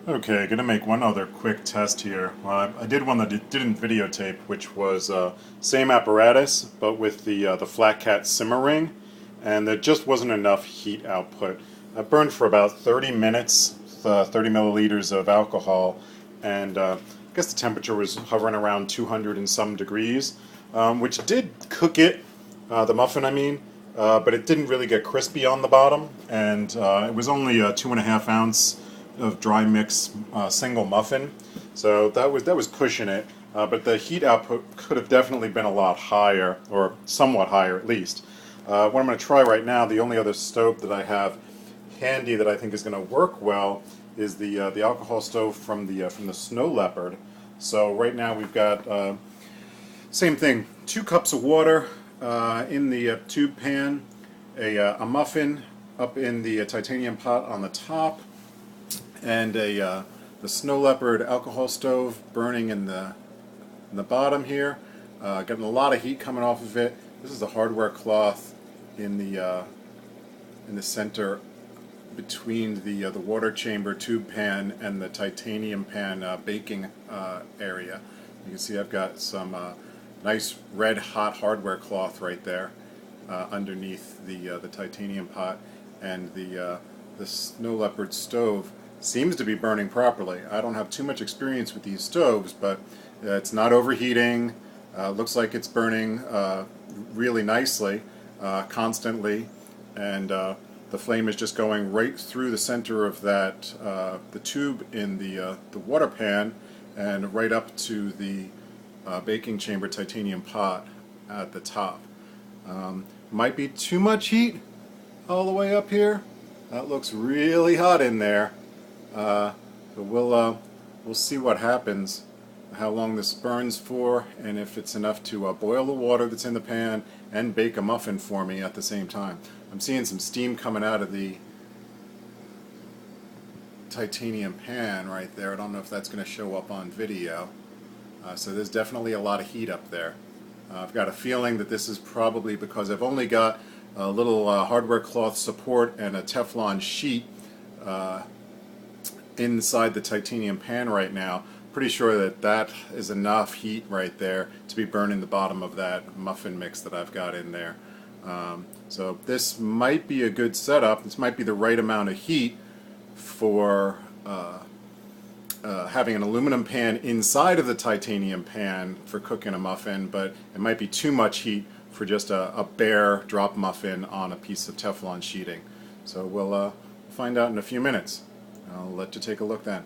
Okay, gonna make one other quick test here. I did one that didn't videotape, which was same apparatus, but with the flat cat simmer ring, and there just wasn't enough heat output. I burned for about 30 minutes, 30 milliliters of alcohol, and I guess the temperature was hovering around 200 and some degrees, which did cook it, the muffin I mean, but it didn't really get crispy on the bottom, and it was only a 2.5 ounce of dry mix single muffin, so that was pushing it. But the heat output could have definitely been a lot higher, or somewhat higher at least. What I'm going to try right now, the only other stove that I have handy that I think is going to work well is the alcohol stove from the Snow Leopard. So right now we've got same thing, 2 cups of water in the tube pan, a muffin up in the titanium pot on the top, and the Snow Leopard alcohol stove burning in the bottom here, getting a lot of heat coming off of it. This is the hardware cloth in the center between the water chamber tube pan and the titanium pan baking area. You can see I've got some nice red hot hardware cloth right there underneath the titanium pot, and the Snow Leopard stove seems to be burning properly. I don't have too much experience with these stoves, but it's not overheating. Looks like it's burning really nicely, constantly, and the flame is just going right through the center of that the tube in the water pan and right up to the baking chamber titanium pot at the top. Might be too much heat all the way up here. That looks really hot in there. But we'll see what happens, how long this burns for, and if it's enough to boil the water that's in the pan and bake a muffin for me at the same time. I'm seeing some steam coming out of the titanium pan right there. I don't know if that's going to show up on video. So there's definitely a lot of heat up there. I've got a feeling that this is probably because I've only got a little hardware cloth support and a Teflon sheet inside the titanium pan right now. Pretty sure that that is enough heat right there to be burning the bottom of that muffin mix that I've got in there. So this might be a good setup. This might be the right amount of heat for having an aluminum pan inside of the titanium pan for cooking a muffin, but it might be too much heat for just a bare drop muffin on a piece of Teflon sheeting. So we'll find out in a few minutes. I'll let you take a look then.